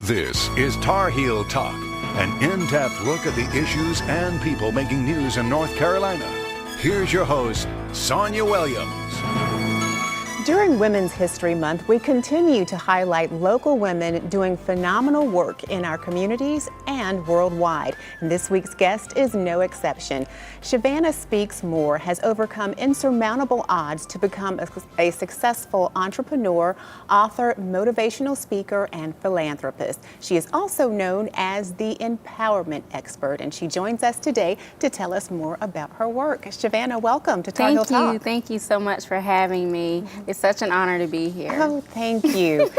This is Tar Heel Talk, an in-depth look at the issues and people making news in North Carolina. Here's your host, Sonia Williams. During Women's History Month, we continue to highlight local women doing phenomenal work in our communities and worldwide. And this week's guest is no exception. Shavannah Speaks More has overcome insurmountable odds to become a successful entrepreneur, author, motivational speaker, and philanthropist. She is also known as the empowerment expert, and she joins us today to tell us more about her work. Shavannah, welcome to Tar Heel Talk. Thank you so much for having me. It's such an honor to be here. Oh, thank you.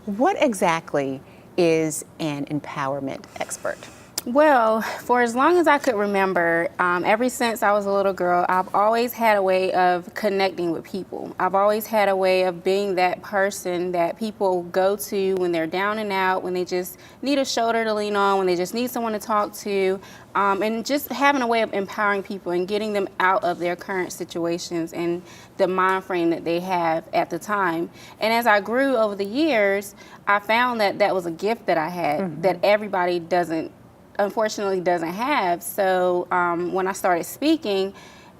What exactly is an empowerment expert? Well, for as long as I could remember, ever since I was a little girl, I've always had a way of connecting with people. I've always had a way of being that person that people go to when they're down and out, when they just need a shoulder to lean on, when they just need someone to talk to, and just having a way of empowering people and getting them out of their current situations and the mind frame that they have at the time. And as I grew over the years, I found that that was a gift that I had that everybody unfortunately doesn't have. So when I started speaking,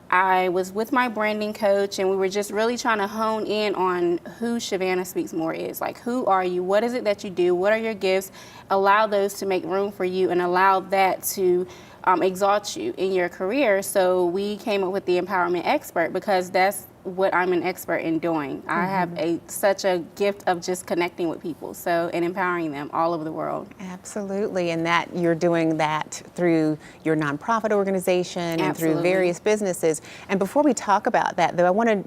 I was with my branding coach, and we were just really trying to hone in on who Shavannah Speaks More is. Like, who are you? What is it that you do? What are your gifts? Allow those to make room for you and allow that to exalt you in your career. So we came up with the empowerment expert because that's what I'm an expert in doing. I have such a gift of just connecting with people, and empowering them all over the world. Absolutely, and that you're doing that through your nonprofit organization and through various businesses. And before we talk about that, though, I want to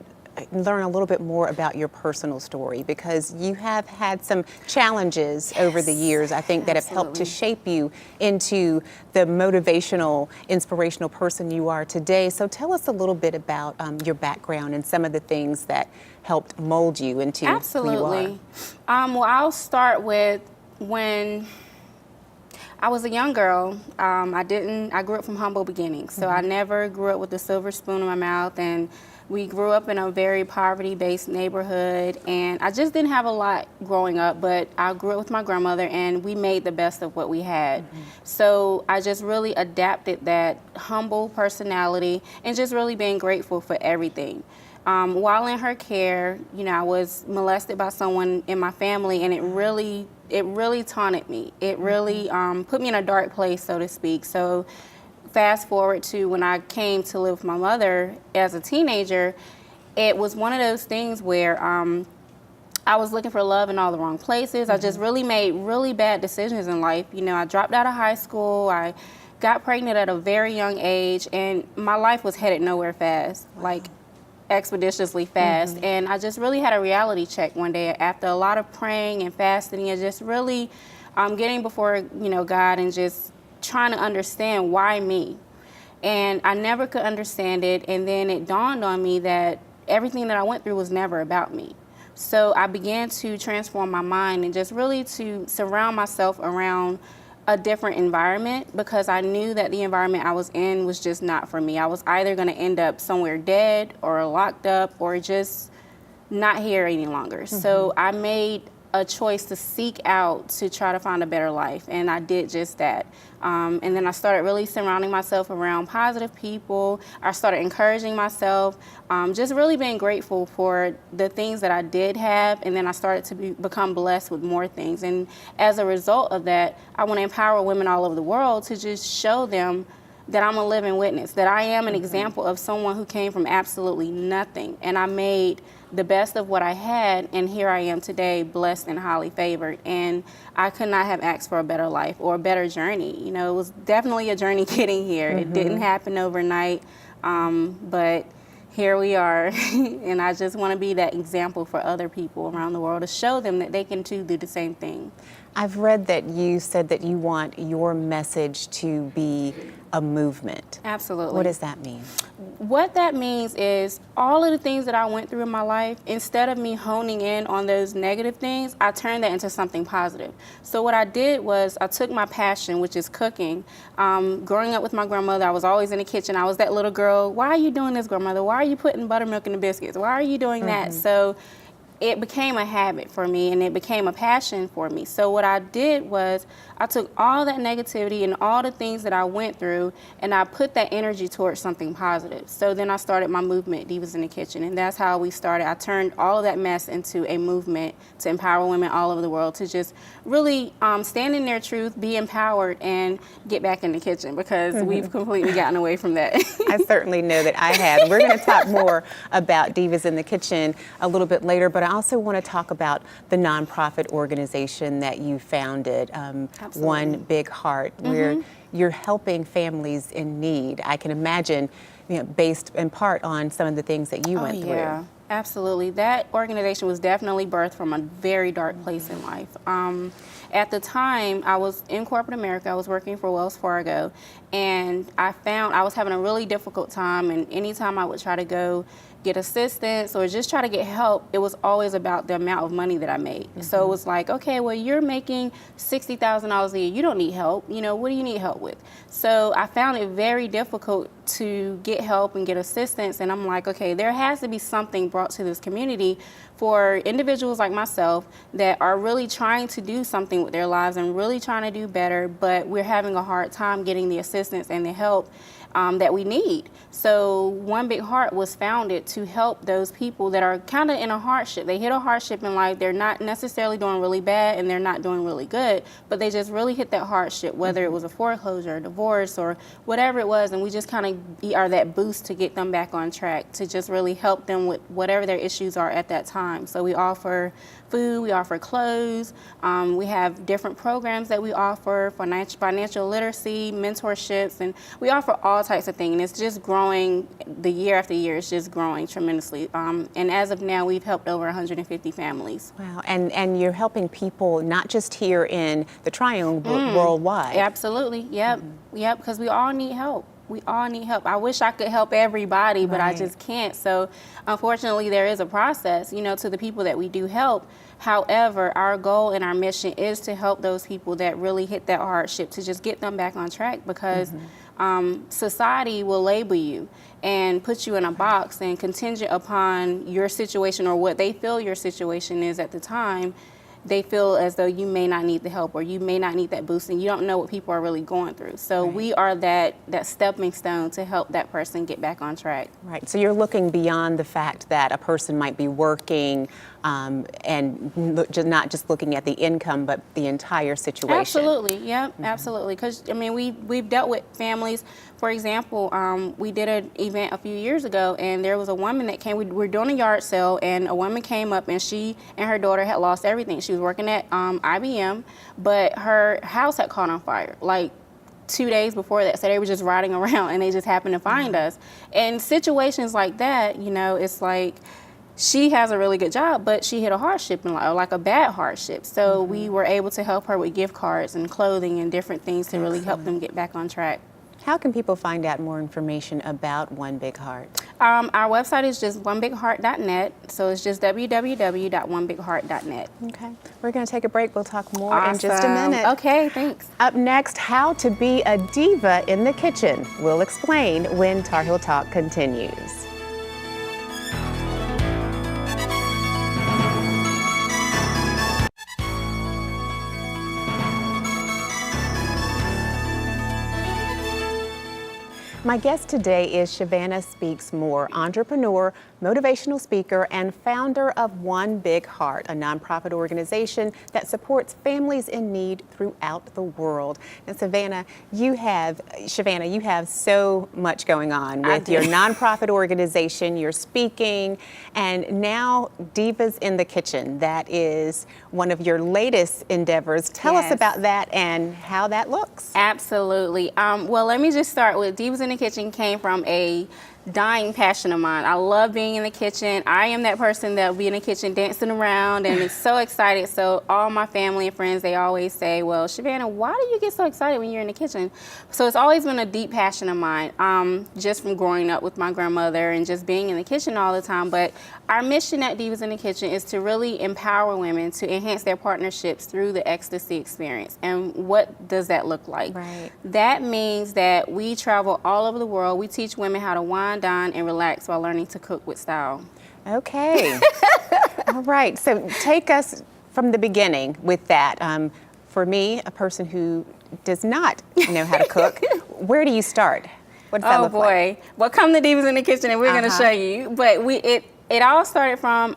learn a little bit more about your personal story, because you have had some challenges over the years, I think, that have helped to shape you into the motivational, inspirational person you are today. So tell us a little bit about your background and some of the things that helped mold you into who you are. Well, I'll start with when I was a young girl. I grew up from humble beginnings, so I never grew up with a silver spoon in my mouth, and we grew up in a very poverty-based neighborhood, and I just didn't have a lot growing up, but I grew up with my grandmother, and we made the best of what we had. So I just really adapted that humble personality and just really being grateful for everything. While in her care, I was molested by someone in my family, and it really taunted me. It really put me in a dark place, so to speak. So fast forward to when I came to live with my mother as a teenager, it was one of those things where I was looking for love in all the wrong places. I just really made really bad decisions in life. I dropped out of high school. I got pregnant at a very young age, and my life was headed nowhere fast, like expeditiously fast. And I just really had a reality check one day after a lot of praying and fasting and just really getting before God and just trying to understand why me. And I never could understand it, and then it dawned on me that everything that I went through was never about me. So I began to transform my mind and just really to surround myself around a different environment, because I knew that the environment I was in was just not for me. I was either going to end up somewhere dead or locked up or just not here any longer. So I made a choice to seek out to try to find a better life, and I did just that. And then I started really surrounding myself around positive people. I started encouraging myself, just really being grateful for the things that I did have, and then I started to become blessed with more things. And as a result of that, I want to empower women all over the world to just show them that I'm a living witness, that I am an example of someone who came from absolutely nothing, and I made the best of what I had, and here I am today, blessed and highly favored. And I could not have asked for a better life or a better journey. It was definitely a journey getting here. It didn't happen overnight, but here we are. And I just want to be that example for other people around the world, to show them that they can too do the same thing. I've read that you said that you want your message to be a movement. Absolutely. What does that mean? What that means is all of the things that I went through in my life, instead of me honing in on those negative things, I turned that into something positive. So what I did was I took my passion, which is cooking. Growing up with my grandmother, I was always in the kitchen. I was that little girl, why are you doing this, grandmother? Why are you putting buttermilk in the biscuits? Why are you doing that? So it became a habit for me, and it became a passion for me. So what I did was I took all that negativity and all the things that I went through, and I put that energy towards something positive. So then I started my movement, Divas in the Kitchen, and that's how we started. I turned all of that mess into a movement to empower women all over the world to just really stand in their truth, be empowered, and get back in the kitchen, because we've completely gotten away from that. I certainly know that I have. We're going to talk more about Divas in the Kitchen a little bit later, but I also want to talk about the nonprofit organization that you founded, One Big Heart, where you're helping families in need. I can imagine, based in part on some of the things that you went through. Yeah, absolutely. That organization was definitely birthed from a very dark place in life. At the time, I was in corporate America. I was working for Wells Fargo, and I found I was having a really difficult time, and anytime I would try to go get assistance or just try to get help, it was always about the amount of money that I made. So it was like, okay, well, you're making $60,000 a year. You don't need help. What do you need help with? So I found it very difficult to get help and get assistance. And I'm like, okay, there has to be something brought to this community for individuals like myself that are really trying to do something with their lives and really trying to do better, but we're having a hard time getting the assistance and the help that we need. So One Big Heart was founded to help those people that are kind of in a hardship. They hit a hardship in life. They're not necessarily doing really bad and they're not doing really good, but they just really hit that hardship, whether it was a foreclosure, a divorce, or whatever it was. And we just kind of are that boost to get them back on track, to just really help them with whatever their issues are at that time. So we offer food, we offer clothes, we have different programs that we offer, financial literacy, mentorships, and we offer all types of things. And it's just growing, the year after year, it's just growing tremendously. And as of now, we've helped over 150 families. Wow, and you're helping people not just here in the Triangle, but worldwide. Absolutely, yep, because we all need help. We all need help. I wish I could help everybody, but I just can't. So unfortunately, there is a process, to the people that we do help. However, our goal and our mission is to help those people that really hit that hardship, to just get them back on track, because society will label you and put you in a box, and contingent upon your situation or what they feel your situation is at the time, they feel as though you may not need the help or you may not need that boost, and you don't know what people are really going through. So we are that stepping stone to help that person get back on track. Right, so you're looking beyond the fact that a person might be working and not just looking at the income, but the entire situation. Absolutely, yep, absolutely. Because, we've dealt with families. For example, we did an event a few years ago, and there was a woman that came. We were doing a yard sale, and a woman came up, and she and her daughter had lost everything. She was working at IBM, but her house had caught on fire, like 2 days before that. So they were just riding around, and they just happened to find us. And situations like that, it's like, she has a really good job, but she hit a hardship in life, like a bad hardship. So we were able to help her with gift cards and clothing and different things to really help them get back on track. How can people find out more information about One Big Heart? Our website is just onebigheart.net. So it's just www.onebigheart.net. Okay. We're going to take a break. We'll talk more in just a minute. Okay, thanks. Up next, how to be a diva in the kitchen. We'll explain when Tar Heel Talk continues. My guest today is Shavannah Speaks Moore, entrepreneur, motivational speaker, and founder of One Big Heart, a nonprofit organization that supports families in need throughout the world. And Shavannah, you have so much going on with your nonprofit organization, your speaking, and now Divas in the Kitchen. That is one of your latest endeavors. Tell us about that and how that looks. Absolutely. Well, let me just start with Divas in the Kitchen came from a dying passion of mine. I love being in the kitchen. I am that person that will be in the kitchen dancing around and is so excited. So all my family and friends, they always say, well, Shavannah, why do you get so excited when you're in the kitchen? So it's always been a deep passion of mine, just from growing up with my grandmother and just being in the kitchen all the time. But our mission at Divas in the Kitchen is to really empower women to enhance their partnerships through the ecstasy experience. And what does that look like? Right. That means that we travel all over the world. We teach women how to wine, dine, and relax while learning to cook with style. Okay. All right, so take us from the beginning with that. For me, a person who does not know how to cook, where do you start? What does that look like? Oh boy. Well, come to Divas in the Kitchen and we're going to show you. But it all started from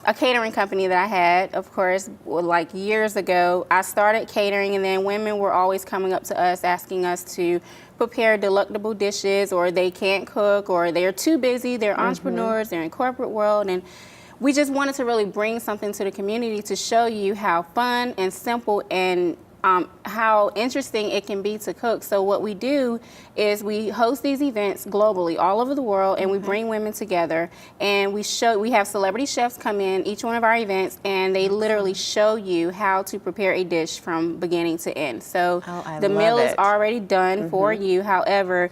a catering company that I had, of course, like years ago. I started catering, and then women were always coming up to us asking us to prepare delectable dishes, or they can't cook, or they're too busy, they're entrepreneurs, they're in corporate world, and we just wanted to really bring something to the community to show you how fun and simple and how interesting it can be to cook. So what we do is we host these events globally, all over the world, and we bring women together, and we have celebrity chefs come in each one of our events, and they literally show you how to prepare a dish from beginning to end. So the meal is already done for you. However,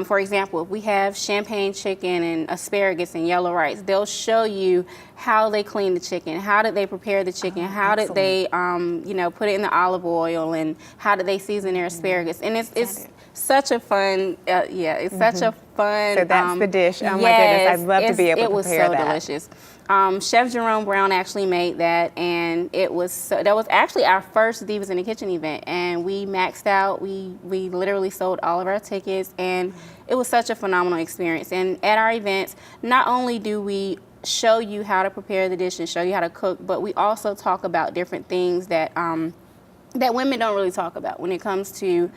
for example, if we have champagne chicken and asparagus and yellow rice, they'll show you how they clean the chicken, how did they prepare the chicken, how did they, put it in the olive oil, and how did they season their asparagus. And it's such a fun, it's such a fun. So that's the dish. Oh my goodness, I'd love to be able to prepare that. It was so delicious. Chef Jerome Brown actually made that, and that was actually our first Divas in the Kitchen event, and we maxed out. We literally sold all of our tickets, and it was such a phenomenal experience. And at our events, not only do we show you how to prepare the dish and show you how to cook, but we also talk about different things that that women don't really talk about when it comes to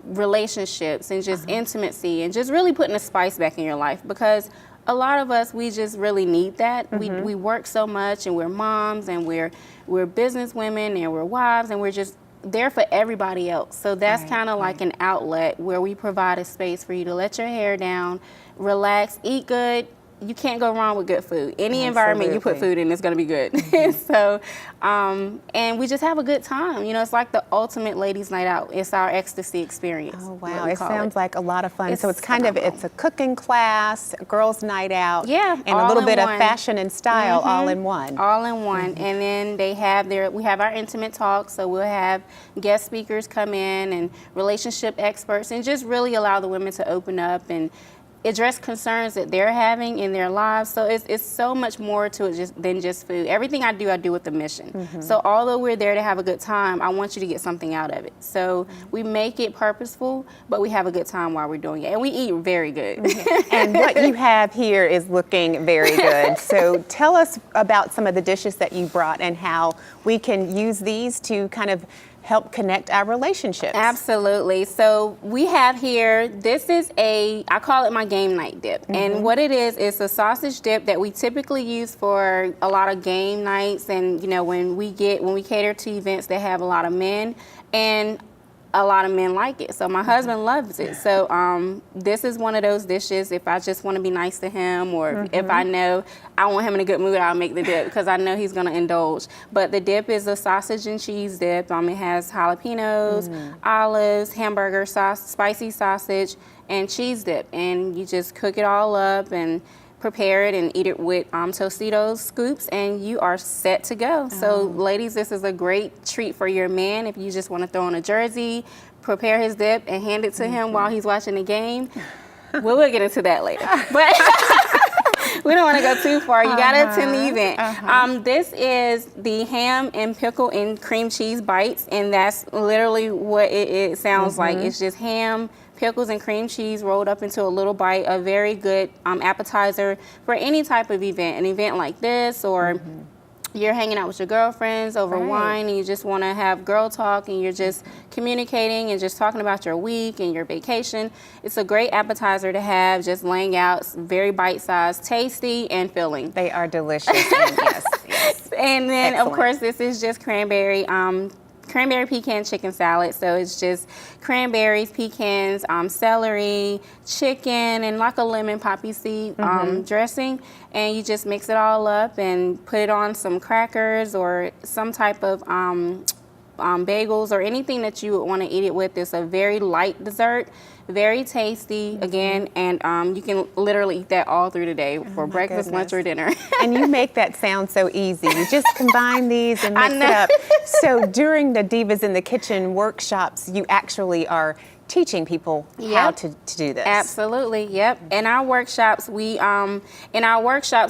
relationships and just intimacy and just really putting a spice back in your life, because a lot of us, we just really need that. We work so much, and we're moms, and we're business women, and we're wives, and we're just there for everybody else. So that's kind of like an outlet where we provide a space for you to let your hair down, relax, eat good. You can't go wrong with good food. Any environment you put food in is going to be good. So, and we just have a good time. You know, it's like the ultimate ladies' night out. It's our ecstasy experience. Oh, wow. It sounds like a lot of fun. So it's kind of, it's a cooking class, a girls' night out, and a little bit of fashion and style all in one. All in one. And then we have our intimate talks. So we'll have guest speakers come in and relationship experts, and just really allow the women to open up and address concerns that they're having in their lives. So it's so much more to it than just food. Everything I do with a mission. So although we're there to have a good time, I want you to get something out of it. So we make it purposeful, but we have a good time while we're doing it. And we eat very good. And what you have here is looking very good. So tell us about some of the dishes that you brought and how we can use these to kind of help connect our relationships. Absolutely. So we have here, this is I call it my game night dip. And what it is a sausage dip that we typically use for a lot of game nights, and when we cater to events that have a lot of men, and a lot of men like it. So my husband loves it. So this is one of those dishes, if I just want to be nice to him, or if I know I want him in a good mood, I'll make the dip, because I know he's going to indulge. But the dip is a sausage and cheese dip. It has jalapenos, olives, hamburger sauce, spicy sausage, and cheese dip. And you just cook it all up and prepare it and eat it with Tostitos scoops, and you are set to go. So ladies, this is a great treat for your man if you just want to throw on a jersey, prepare his dip, and hand it to him while he's watching the game. We'll get into that later. But we don't want to go too far. You got to attend the event. This is the ham and pickle and cream cheese bites, and that's literally what it sounds like. It's just ham, pickles, and cream cheese rolled up into a little bite. A very good appetizer for any type of event. An event like this, or you're hanging out with your girlfriends over wine, and you just want to have girl talk, and you're just communicating and just talking about your week and your vacation. It's a great appetizer to have, just laying out, very bite-sized, tasty, and filling. They are delicious. And yes. And then, of course, this is just cranberry pecan chicken salad. So it's just cranberries, pecans, celery, chicken, and like a lemon poppy seed dressing. And you just mix it all up and put it on some crackers or some type of bagels or anything that you would want to eat it with. It's a very light dessert, very tasty, again, and you can literally eat that all through the day for breakfast, lunch, or dinner. And you make that sound so easy. You just combine these and mix it up. So during the Divas in the Kitchen workshops, you actually are teaching people how to do this. Absolutely, yep. In our workshops,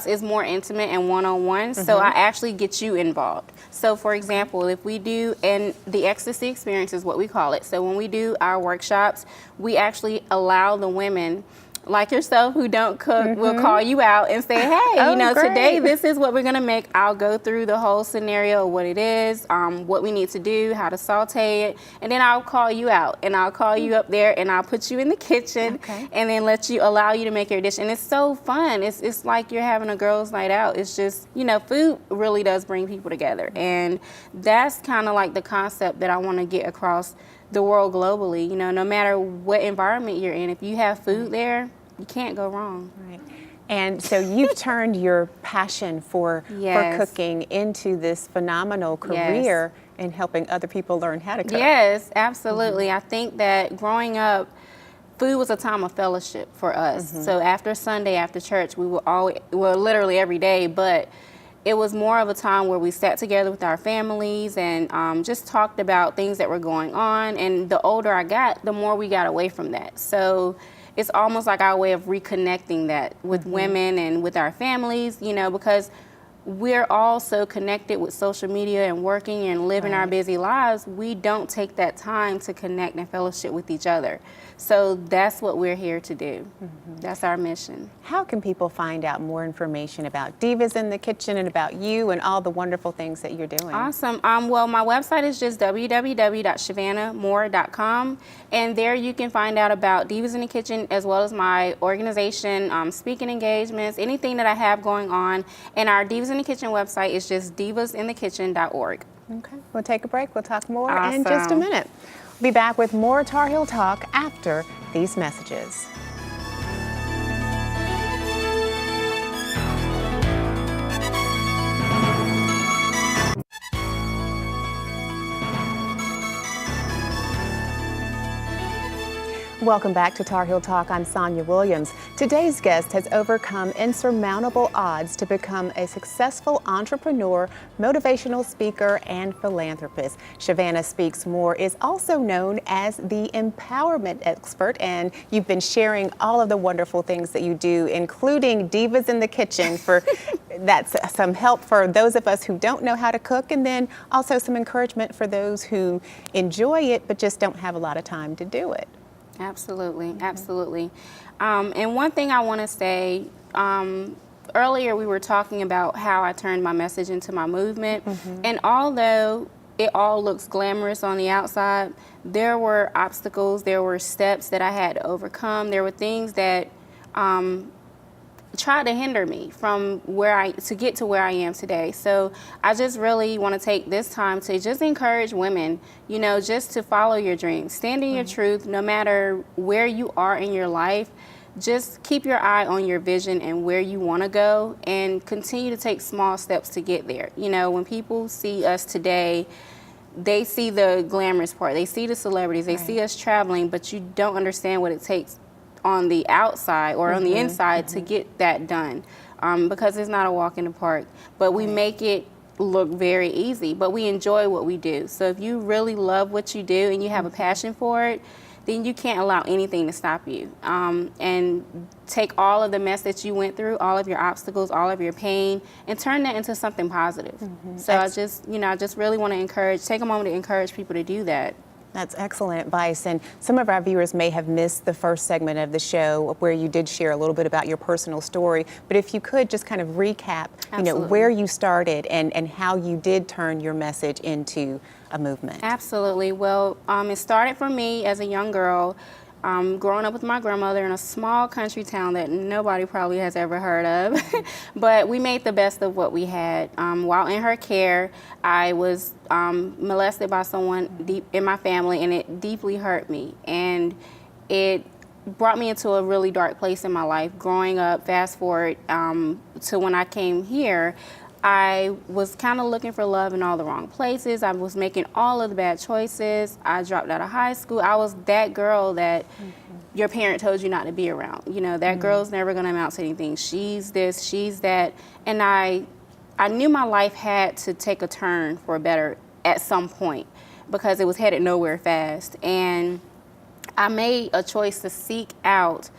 is more intimate and one-on-one, so I actually get you involved. So for example, if we do, and the ecstasy experience is what we call it. So when we do our workshops, we actually allow the women like yourself who don't cook will call you out and say, hey, today this is what we're gonna make. I'll go through the whole scenario of what it is, what we need to do, how to saute it, and then I'll call you out and I'll call you up there and I'll put you in the kitchen and then allow you to make your dish. And it's so fun. It's like you're having a girls' night out. It's just, food really does bring people together. And that's kind of like the concept that I want to get across the world globally. No matter what environment you're in, if you have food there, you can't go wrong. Right. And so you've turned your passion for cooking into this phenomenal career in helping other people learn how to cook. Yes, absolutely. I think that growing up, food was a time of fellowship for us. So after Sunday, after church, we were literally every day, but it was more of a time where we sat together with our families and just talked about things that were going on. And the older I got, the more we got away from that. So it's almost like our way of reconnecting that with women and with our families, because we're all so connected with social media and working and living our busy lives. We don't take that time to connect and fellowship with each other. So that's what we're here to do. That's our mission. How can people find out more information about Divas in the Kitchen and about you and all the wonderful things that you're doing? Awesome. Well, my website is just www.shavannahmoore.com, and there you can find out about Divas in the Kitchen as well as my organization, speaking engagements, anything that I have going on. And our Divas in the Kitchen website is just divasinthekitchen.org. Okay, we'll take a break. We'll talk more in just a minute. We'll be back with more Tar Heel Talk after these messages. Welcome back to Tar Heel Talk. I'm Sonia Williams. Today's guest has overcome insurmountable odds to become a successful entrepreneur, motivational speaker, and philanthropist. Shavannah Speaks More is also known as the empowerment expert, and you've been sharing all of the wonderful things that you do, including Divas in the Kitchen. That's some help for those of us who don't know how to cook, and then also some encouragement for those who enjoy it but just don't have a lot of time to do it. Absolutely, absolutely. And one thing I want to say, earlier we were talking about how I turned my message into my movement. And although it all looks glamorous on the outside, there were obstacles, there were steps that I had to overcome. There were things that tried to hinder me from to get to where I am today. So I just really want to take this time to just encourage women, just to follow your dreams, stand in your truth, no matter where you are in your life. Just keep your eye on your vision and where you want to go, and continue to take small steps to get there. When people see us today, they see the glamorous part, they see the celebrities, they see us traveling, but you don't understand what it takes on the outside or on the inside to get that done, because it's not a walk in the park. But we make it look very easy, but we enjoy what we do. So if you really love what you do and you have a passion for it, then you can't allow anything to stop you. And take all of the mess that you went through, all of your obstacles, all of your pain, and turn that into something positive. So I just really want to take a moment to encourage people to do that. That's excellent advice. And some of our viewers may have missed the first segment of the show where you did share a little bit about your personal story. But if you could just kind of recap, where you started and how you did turn your message into a movement. Absolutely. Well, it started for me as a young girl, growing up with my grandmother in a small country town that nobody probably has ever heard of. But we made the best of what we had. While in her care, I was molested by someone deep in my family, and it deeply hurt me. And it brought me into a really dark place in my life. Growing up, fast forward to when I came here, I was kind of looking for love in all the wrong places. I was making all of the bad choices. I dropped out of high school. I was that girl that your parent told you not to be around. That girl's never going to amount to anything. She's this, she's that. And I knew my life had to take a turn for better at some point, because it was headed nowhere fast. And I made a choice to seek out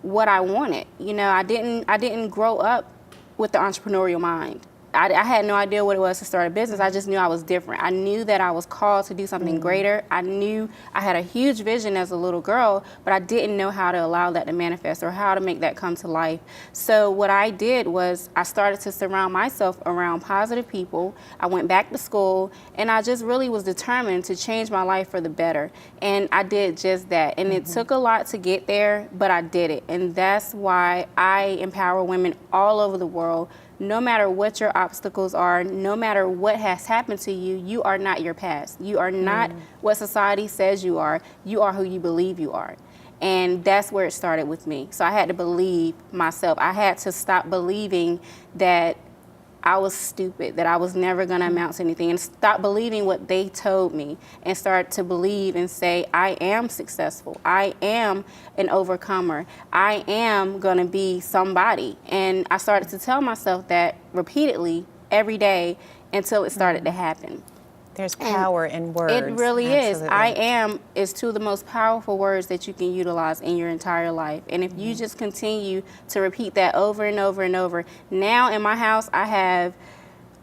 what I wanted. You know, I didn't grow up with the entrepreneurial mind. I had no idea what it was to start a business. I just knew I was different. I knew that I was called to do something greater. I knew I had a huge vision as a little girl, but I didn't know how to allow that to manifest or how to make that come to life. So what I did was I started to surround myself around positive people. I went back to school, and I just really was determined to change my life for the better. And I did just that. And it took a lot to get there, but I did it. And that's why I empower women all over the world. No matter what your obstacles are, no matter what has happened to you, you are not your past. You are not what society says you are. You are who you believe you are. And that's where it started with me. So I had to believe myself. I had to stop believing that I was stupid, that I was never going to amount to anything, and stop believing what they told me and start to believe and say, I am successful. I am an overcomer. I am going to be somebody. And I started to tell myself that repeatedly every day until it started to happen. There's power in words. It really is. Absolutely. I am is two of the most powerful words that you can utilize in your entire life. And if you just continue to repeat that over and over and over, now in my house I have,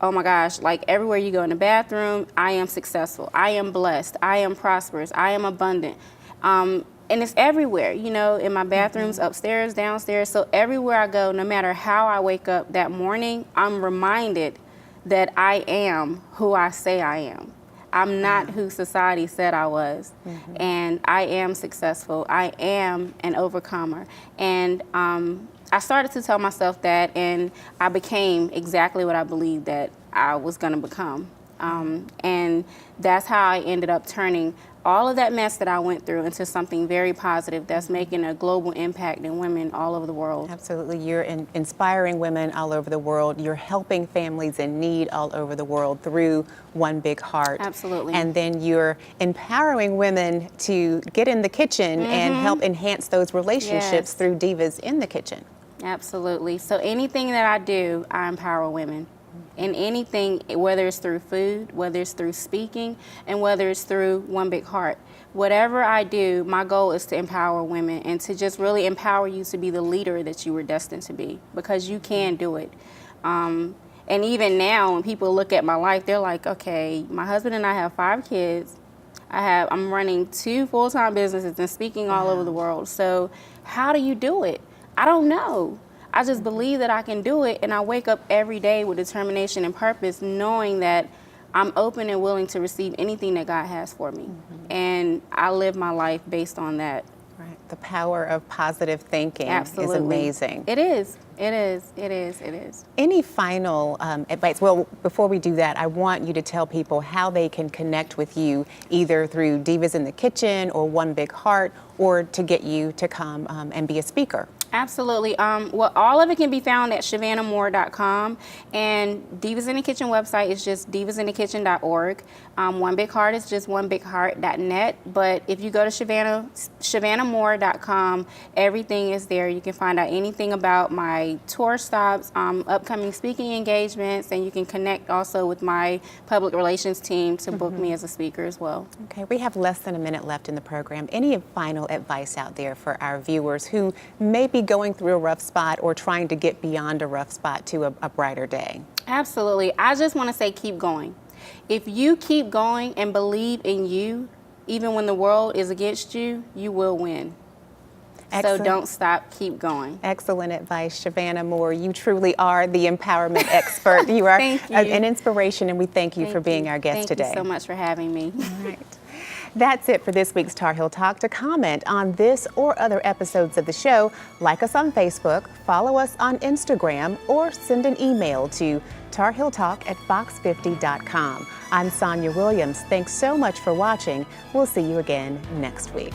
oh my gosh, like everywhere you go in the bathroom, I am successful. I am blessed. I am prosperous. I am abundant. And it's everywhere, you know, in my bathrooms, upstairs, downstairs. So everywhere I go, no matter how I wake up that morning, I'm reminded that I am who I say I am. I'm not who society said I was. And I am successful. I am an overcomer. And I started to tell myself that, and I became exactly what I believed that I was going to become. And that's how I ended up turning all of that mess that I went through into something very positive that's making a global impact in women all over the world. Absolutely. You're inspiring women all over the world. You're helping families in need all over the world through One Big Heart. Absolutely. And then you're empowering women to get in the kitchen and help enhance those relationships through Divas in the Kitchen. Absolutely. So anything that I do, I empower women. In anything, whether it's through food, whether it's through speaking, and whether it's through One Big Heart. Whatever I do, my goal is to empower women and to just really empower you to be the leader that you were destined to be, because you can do it. And even now, when people look at my life, they're like, okay, my husband and I have 5 kids. I'm running 2 full-time businesses and speaking all over the world. So how do you do it? I don't know. I just believe that I can do it, and I wake up every day with determination and purpose, knowing that I'm open and willing to receive anything that God has for me. And I live my life based on that. Right. The power of positive thinking Absolutely. is amazing. It is. It is. It is. It is. Any final advice? Well, before we do that, I want you to tell people how they can connect with you, either through Divas in the Kitchen or One Big Heart, or to get you to come and be a speaker. Absolutely. Well, all of it can be found at ShavannahMoore.com, and Divas in the Kitchen website is just divasinthekitchen.org. One Big Heart is just onebigheart.net. But if you go to ShavannahMoore.com, everything is there. You can find out anything about my tour stops, upcoming speaking engagements, and you can connect also with my public relations team to book me as a speaker as well. Okay, we have less than a minute left in the program. Any final advice out there for our viewers who may be going through a rough spot or trying to get beyond a rough spot to a brighter day? Absolutely. I just want to say keep going. If you keep going and believe in you, even when the world is against you, you will win. Excellent. So don't stop, keep going. Excellent advice, Shavannah Moore. You truly are the empowerment expert. You are Thank you. an inspiration, and we thank you for being our guest today. Thank you so much for having me. All right. That's it for this week's Tar Heel Talk. To comment on this or other episodes of the show, like us on Facebook, follow us on Instagram, or send an email to tarheeltalk@fox50.com. I'm Sonia Williams. Thanks so much for watching. We'll see you again next week.